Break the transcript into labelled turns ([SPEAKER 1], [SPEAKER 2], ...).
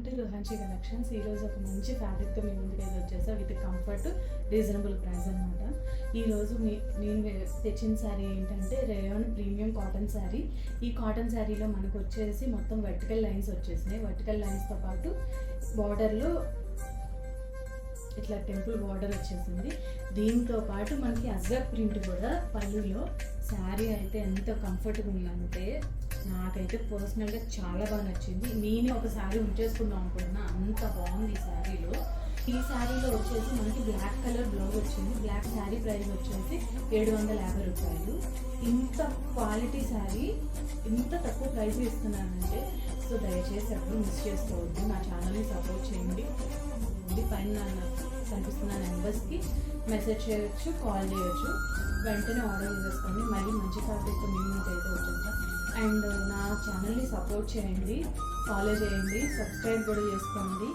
[SPEAKER 1] Welcome to Ruhanshi collections. ఈరోజు ఒక మంచి ఫ్యాబ్రిక్తో మీ ముందుకైతే వచ్చేసా విత్ కంఫర్ట్ రీజనబుల్ ప్రైస్ అనమాట. ఈరోజు నేను తెచ్చిన శారీ ఏంటంటే రేయాన్ ప్రీమియం కాటన్ శారీ. ఈ కాటన్ శారీలో మనకు వచ్చేసి మొత్తం వర్టికల్ లైన్స్ వచ్చేసినాయి. వర్టికల్ లైన్స్తో పాటు బార్డర్లో ఇట్లా టెంపుల్ బార్డర్ వచ్చేసింది. దీంతో పాటు మనకి అజ్రక్ ప్రింట్ కూడా పళ్ళులో. శారీ అయితే ఎంత కంఫర్ట్గా ఉందంటే నాకైతే పర్సనల్గా చాలా బాగా నచ్చింది. నేను ఒక శారీ ఉంచేసుకుందాం అనుకుంటున్నా, అంత బాగుంది ఈ శారీలో. ఈ శారీలో వచ్చేసి మనకి బ్లాక్ కలర్ బ్లౌజ్ వచ్చింది. బ్లాక్ శారీ ప్రైస్ వచ్చేసి 750 రూపాయలు. ఇంత క్వాలిటీ శారీ ఇంత తక్కువ ప్రైస్ ఇస్తున్నానంటే సో దయచేసి ఎప్పుడు మిస్ చేసుకోవద్దు. నా ఛానల్ని సపోర్ట్ చేయండి. పైన కనిపిస్తున్న నెంబర్స్కి మెసేజ్ చేయొచ్చు, కాల్ చేయొచ్చు. వెంటనే ఆర్డర్ చేసుకోండి. మళ్ళీ మంచి ఫ్యాబ్రిక్తో మీ ముందుకు అయితే వచ్చేస్తా. అండ్ నా ఛానల్ని సపోర్ట్ చేయండి, ఫాలో చేయండి, సబ్స్క్రైబ్ కూడా చేసుకోండి.